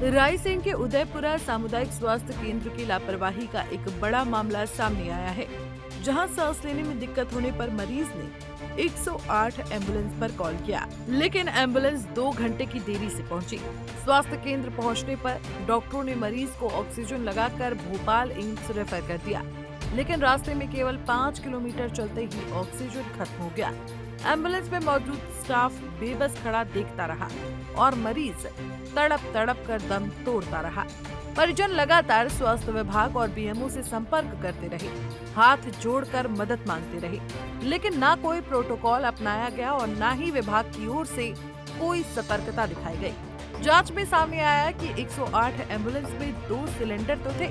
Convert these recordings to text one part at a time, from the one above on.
रायसेन के उदयपुरा सामुदायिक स्वास्थ्य केंद्र की लापरवाही का एक बड़ा मामला सामने आया है, जहां सांस लेने में दिक्कत होने पर मरीज ने 108 एम्बुलेंस पर कॉल किया, लेकिन एम्बुलेंस 2 घंटे की देरी से पहुंची। स्वास्थ्य केंद्र पहुंचने पर डॉक्टरों ने मरीज को ऑक्सीजन लगाकर भोपाल एम्स रेफर कर दिया, लेकिन रास्ते में केवल 5 किलोमीटर चलते ही ऑक्सीजन खत्म हो गया। एम्बुलेंस में मौजूद स्टाफ बेबस खड़ा देखता रहा और मरीज तड़प तड़प कर दम तोड़ता रहा। परिजन लगातार स्वास्थ्य विभाग और बीएमओ से संपर्क करते रहे, हाथ जोड़कर मदद मांगते रहे, लेकिन ना कोई प्रोटोकॉल अपनाया गया और ना ही विभाग की ओर से कोई सतर्कता दिखाई गई। जांच में सामने आया कि 108 एम्बुलेंस में 2 सिलेंडर तो थे,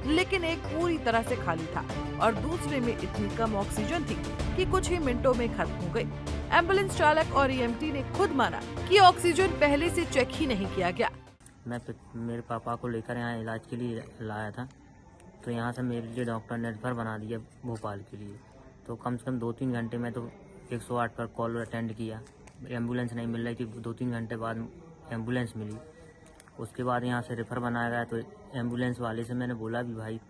लेकिन एक पूरी तरह से खाली था और दूसरे में इतनी कम ऑक्सीजन थी कि कुछ ही मिनटों में खत्म हो गई। एम्बुलेंस चालक और ईएमटी ने खुद माना कि ऑक्सीजन पहले से चेक ही नहीं किया गया। मैं मेरे पापा को लेकर यहाँ इलाज के लिए लाया था, तो यहाँ से मेरे लिए डॉक्टर ने रेफर बना दिया भोपाल के लिए। तो कम से कम 2-3 घंटे में तो 108 पर कॉल अटेंड किया, एम्बुलेंस नहीं मिल रही थी। 2-3 घंटे बाद एम्बुलेंस मिली। उसके बाद यहाँ से रेफर बनाया गया, तो एम्बुलेंस वाले से मैंने बोला भी भाई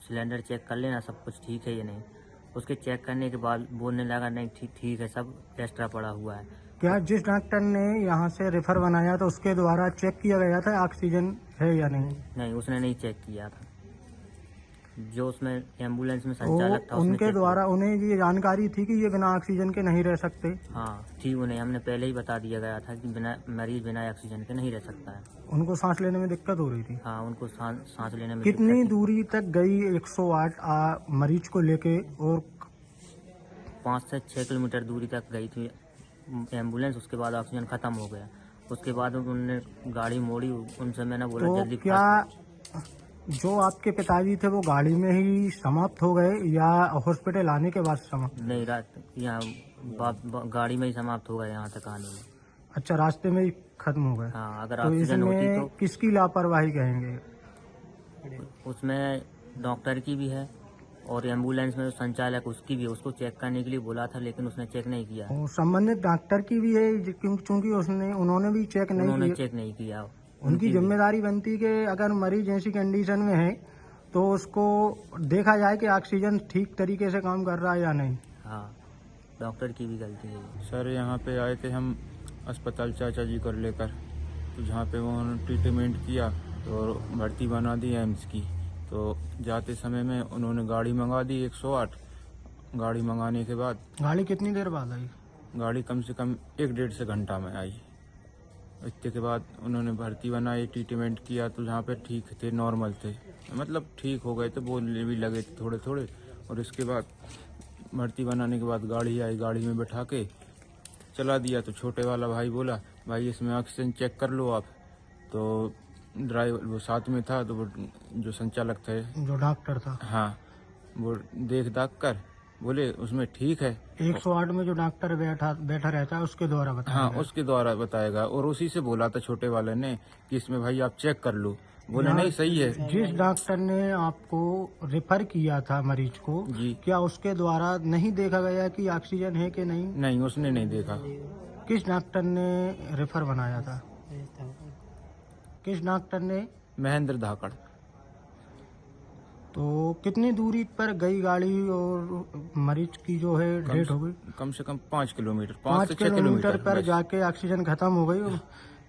सिलेंडर चेक कर लेना, सब कुछ ठीक है या नहीं। उसके चेक करने के बाद बोलने लगा नहीं ठीक है, सब एक्स्ट्रा पड़ा हुआ है। क्या जिस डॉक्टर ने यहाँ से रेफर बनाया तो उसके द्वारा चेक किया गया था ऑक्सीजन है या नहीं? नहीं, उसने नहीं चेक किया था। जो उसमें एम्बुलेंस में संचालक था उनके द्वारा उन्हें ये जानकारी थी कि ये बिना ऑक्सीजन के नहीं रह सकते? हाँ थी, उन्हें हमने पहले ही बता दिया गया था कि मरीज बिना ऑक्सीजन के नहीं रह सकता है। उनको सांस लेने में दिक्कत हो रही थी? हाँ, उनको सांस लेने में कितनी दूरी तक गई 108 मरीज को लेके? और 5 से 6 किलोमीटर दूरी तक गई थी एम्बुलेंस। उसके बाद ऑक्सीजन खत्म हो गया। उसके बाद उन्होंने गाड़ी मोड़ी, उनसे मैंने बोला तो जल्दी। क्या जो आपके पिताजी थे वो गाड़ी में ही समाप्त हो गए या हॉस्पिटल आने के बाद समाप्त? नहीं, रात यहाँ गाड़ी में ही समाप्त हो गए यहाँ तक आने में। अच्छा, रास्ते में ही खत्म हो गए। हाँ, अगर तो ऑक्सीजन होती इसमें तो किसकी लापरवाही कहेंगे? उसमें डॉक्टर की भी है और एम्बुलेंस में जो संचालक उसकी भी है। उसको चेक करने के लिए बोला था, लेकिन उसने चेक नहीं किया। और संबंधित डॉक्टर की भी है क्योंकि उन्होंने भी चेक नहीं किया। उनकी जिम्मेदारी बनती है कि अगर मरीज ऐसी कंडीशन में है तो उसको देखा जाए कि ऑक्सीजन ठीक तरीके से काम कर रहा है या नहीं। हाँ, डॉक्टर की भी गलती है। सर यहाँ पे आए थे हम अस्पताल चाचा जी को लेकर, तो जहाँ पे उन्होंने ट्रीटमेंट किया तो भर्ती बना दी एम्स की। तो जाते समय में उन्होंने गाड़ी मंगा दी 108। गाड़ी मंगाने के बाद गाड़ी कितनी देर बाद आई? गाड़ी कम से कम 1-1.5 से घंटा में आई। इतने के बाद उन्होंने भर्ती बनाई, ट्रीटमेंट किया, तो जहाँ पे ठीक थे, नॉर्मल थे, मतलब ठीक हो गए थे, बोलने भी लगे थे थोड़े थोड़े। और इसके बाद भर्ती बनाने के बाद गाड़ी आई, गाड़ी में बैठा के चला दिया। तो छोटे वाला भाई बोला भाई इसमें ऑक्सीजन चेक कर लो आप। तो ड्राइवर वो साथ में था, तो वो जो संचालक थे, जो डॉक्टर था, हाँ, वो देख दाख कर बोले उसमें ठीक है। 108 में जो डॉक्टर बैठा रहता है उसके द्वारा बताया? हाँ, उसके द्वारा बताएगा। और उसी से बोला था छोटे वाले ने कि इसमें भाई आप चेक कर लो। बोले नहीं सही है। जिस डॉक्टर ने आपको रेफर किया था मरीज को जी, क्या उसके द्वारा नहीं देखा गया कि ऑक्सीजन है कि नहीं? नहीं, उसने नहीं देखा। किस डॉक्टर ने रेफर बनाया था? किस डॉक्टर ने? महेंद्र धाकड़। तो कितनी दूरी पर गई गाड़ी और मरीज की जो है डेथ हो गई? कम से कम 5 किलोमीटर, 5 से 6 किलोमीटर पर बस। जाके ऑक्सीजन खत्म हो गई।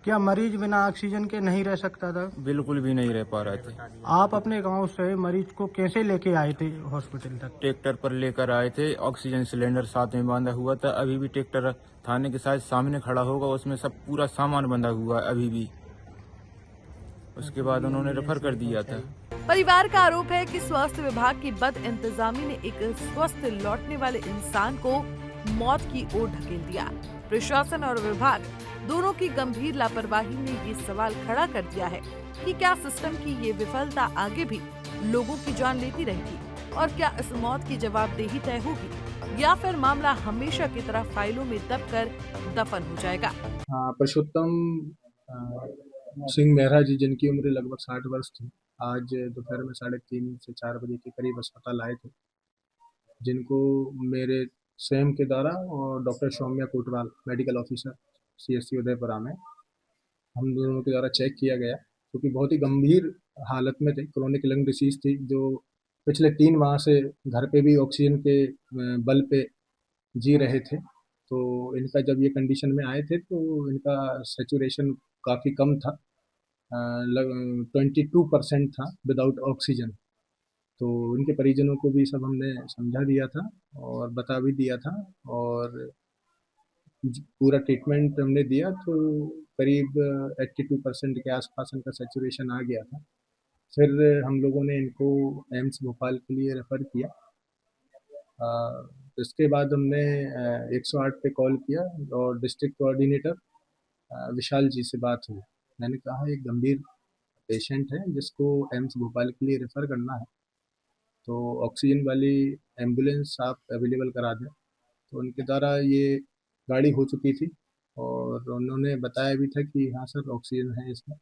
क्या मरीज बिना ऑक्सीजन के नहीं रह सकता था? बिल्कुल भी नहीं रह पा रहे थे। आप अपने गांव से मरीज को कैसे लेके आए थे हॉस्पिटल तक? ट्रैक्टर पर लेकर आए थे, ऑक्सीजन सिलेंडर साथ में बांधा हुआ था। अभी भी ट्रैक्टर थाने के साथ सामने खड़ा होगा, उसमें सब पूरा सामान बंधा हुआ है अभी भी। उसके बाद उन्होंने रेफर कर दिया था। परिवार का आरोप है कि स्वास्थ्य विभाग की बद इंतजामी ने एक स्वस्थ लौटने वाले इंसान को मौत की ओर ढकेल दिया। प्रशासन और विभाग दोनों की गंभीर लापरवाही ने ये सवाल खड़ा कर दिया है कि क्या सिस्टम की ये विफलता आगे भी लोगों की जान लेती रहेगी और क्या इस मौत की जवाबदेही तय होगी या फिर मामला हमेशा की तरह फाइलों में दबकर दफन हो जाएगा। पुरुषोत्तम सिंह मेहरा जी, जिनकी उम्र लगभग 60 वर्ष थी, आज दोपहर में 3:30 से 4 बजे के करीब अस्पताल आए थे, जिनको मेरे स्वयं के द्वारा और doctor Saumya Kotwal, medical officer CSC Udaipura में, हम दोनों के द्वारा चेक किया गया। क्योंकि बहुत ही गंभीर हालत में थे, क्रोनिक लंग डिसीज थी, जो पिछले 3 माह से घर पे भी ऑक्सीजन के बल पे जी रहे थे। तो इनका जब ये कंडीशन में आए थे तो इनका सैचुरेशन काफ़ी कम था, 22% था विदाउट ऑक्सीजन। तो इनके परिजनों को भी सब हमने समझा दिया था और बता भी दिया था, और पूरा ट्रीटमेंट हमने दिया, तो करीब 82% के आसपास इनका सैचुरेशन आ गया था। फिर हम लोगों ने इनको एम्स भोपाल के लिए रेफ़र किया। इसके बाद हमने 108 पे कॉल किया और डिस्ट्रिक्ट कोऑर्डिनेटर विशाल जी से बात हुई। मैंने कहा एक गंभीर पेशेंट है जिसको एम्स भोपाल के लिए रेफ़र करना है, तो ऑक्सीजन वाली एम्बुलेंस आप अवेलेबल करा दें। तो उनके द्वारा ये गाड़ी हो चुकी थी और उन्होंने बताया भी था कि हाँ सर ऑक्सीजन है इसमें,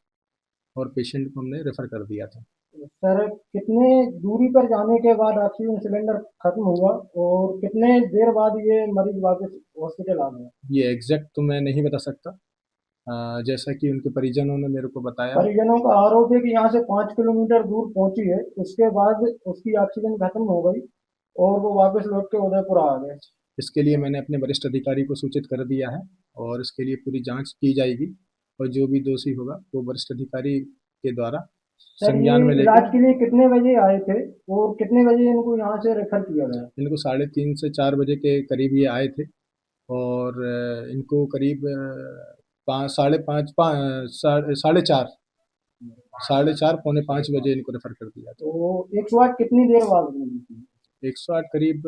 और पेशेंट को हमने रेफ़र कर दिया था। सर कितने दूरी पर जाने के बाद ऑक्सीजन सिलेंडर खत्म हुआ और कितने देर बाद ये मरीज वापस हॉस्पिटल आ गया? ये एग्जैक्ट तो मैं नहीं बता सकता, जैसा कि उनके परिजनों ने मेरे को बताया। परिजनों का आरोप है कि यहाँ से 5 किलोमीटर दूर पहुंची है, उसके बाद उसकी ऑक्सीजन खत्म हो गई और वो वापस लौट के उदयपुर आ गए। इसके लिए मैंने अपने वरिष्ठ अधिकारी को सूचित कर दिया है और इसके लिए पूरी जांच की जाएगी, और जो भी दोषी होगा वो वरिष्ठ अधिकारी के द्वारा संज्ञान में इलाज लेकर। के लिए कितने बजे आए थे और कितने बजे इनको यहाँ से रेफर किया गया? इनको 3:30 से 4 बजे के करीब ये आए थे, और इनको करीब 4:30 पौने 5 बजे इनको रेफर कर दिया था। तो 108 कितनी देर बाद मिली थी? 108 करीब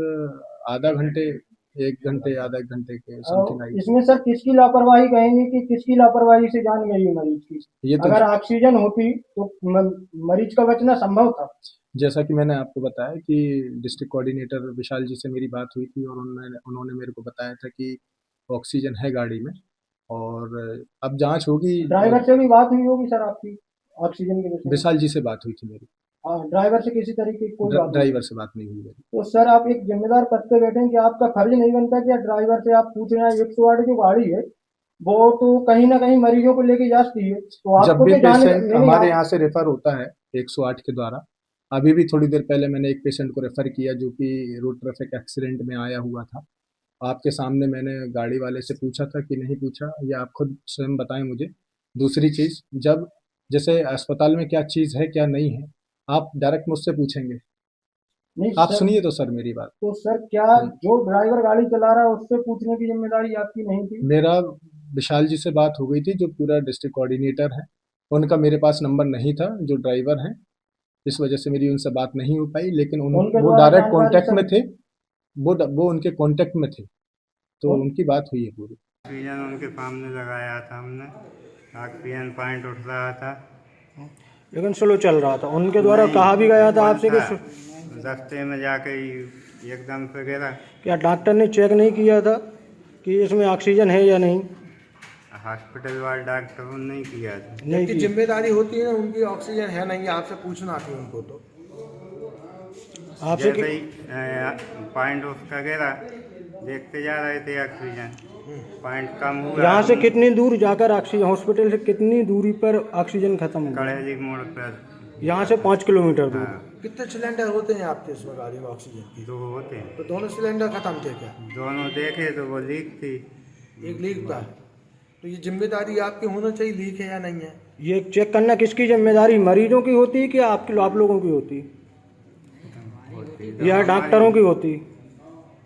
आधा घंटे, 1 घंटे, आधा 1 घंटे के समथिंग आई। इसमें सर किसकी लापरवाही कहेंगे कि किसकी लापरवाही से जान गई मरीज की? ये तो अगर ऑक्सीजन होती तो मरीज का बचना संभव था। जैसा कि मैंने आपको बताया कि डिस्ट्रिक्ट कोऑर्डिनेटर विशाल जी से मेरी बात हुई थी और उन्होंने मेरे को बताया था कि ऑक्सीजन है गाड़ी में, और अब जांच होगी। ड्राइवर से भी बात हुई होगी सर आपकी ऑक्सीजन के विषय में? विशाल जी से बात हुई थी मेरी। ड्राइवर से किसी तरीके की कोई बात ड्राइवर से बात नहीं हुई मेरी। तो सर आप एक जिम्मेदार पद पे बैठे हैं कि आपका फर्ज नहीं बनता कि ड्राइवर से आप पूछ रहे हैं 108 जो गाड़ी है वो तो कहीं ना कहीं मरीजों को लेके जाती है, तो जब आपको भी तो जाने पेशेंट हमारे यहाँ से रेफर होता है 108 के द्वारा, अभी भी थोड़ी देर पहले मैंने एक पेशेंट को रेफर किया जो कि रोड ट्रैफिक एक्सीडेंट में आया हुआ था। आपके सामने मैंने गाड़ी वाले से पूछा था कि नहीं पूछा, या आप खुद स्वयं बताएं मुझे। दूसरी चीज़, जब जैसे अस्पताल में क्या चीज़ है क्या नहीं है आप डायरेक्ट मुझसे पूछेंगे, नहीं आप सर, सुनिए तो सर मेरी बात। तो सर क्या जो ड्राइवर गाड़ी चला रहा है उससे पूछने की जिम्मेदारी आपकी नहीं थी? मेरा विशाल जी से बात हो गई थी, जो पूरा डिस्ट्रिक्ट कोऑर्डिनेटर है, उनका मेरे पास नंबर नहीं था जो ड्राइवर हैं, इस वजह से मेरी उनसे बात नहीं हो पाई, लेकिन वो डायरेक्ट कांटेक्ट में थे, वो उनके कांटेक्ट में थे, तो उनकी बात हुई है पूरी। ऑक्सीजन उनके सामने लगाया था हमने, ऑक्सीजन पॉइंट उठ रहा था लेकिन स्लो चल रहा था। उनके द्वारा कहा भी गया था आपसे कि रास्ते में जाके एकदम से गिरा। क्या डॉक्टर ने चेक नहीं किया था कि इसमें ऑक्सीजन है या नहीं? हॉस्पिटल वाले डॉक्टर ने नहीं किया था। नहीं की जिम्मेदारी होती है उनकी, ऑक्सीजन है नहीं आपसे पूछना थी उनको। तो आपसे जैसे ही पॉइंट उसका गिरा देखते जा रहे थे ऑक्सीजन पॉइंट कम हुआ। यहाँ से कितनी दूर जाकर ऑक्सीजन, हॉस्पिटल से कितनी दूरी पर ऑक्सीजन खत्म हुआ? कड़ेजी मोड़ पर। यहाँ से 5 किलोमीटर दूर। कितने सिलेंडर होते हैं आपके इसमें गाड़ी में ऑक्सीजन की? 2 होते हैं। तो दोनों सिलेंडर खत्म थे क्या? दोनों देखे तो वो लीक थी। एक लीक था। तो ये जिम्मेदारी आपकी होना चाहिए, लीक है या नहीं है। ये चेक करना किसकी जिम्मेदारी, मरीजों की होती है कि आप लोगों की होती या डॉक्टरों की होती,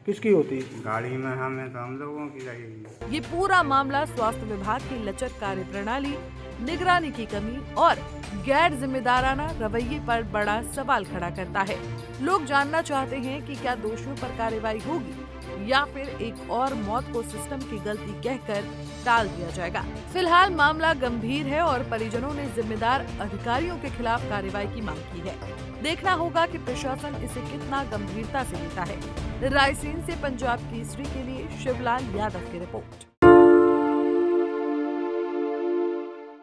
किसकी होती? गाड़ी में हमें तो हम लोगों की लगेगी। ये पूरा मामला स्वास्थ्य विभाग की लचर कार्यप्रणाली, निगरानी की कमी और गैर जिम्मेदाराना रवैये पर बड़ा सवाल खड़ा करता है। लोग जानना चाहते हैं कि क्या दोषियों पर कार्रवाई होगी या फिर एक और मौत को सिस्टम की गलती कहकर टाल दिया जाएगा। फिलहाल मामला गंभीर है और परिजनों ने जिम्मेदार अधिकारियों के खिलाफ कार्रवाई की मांग की है। देखना होगा कि प्रशासन इसे कितना गंभीरता से लेता है। रायसेन से पंजाब केसरी के लिए शिवलाल यादव की रिपोर्ट।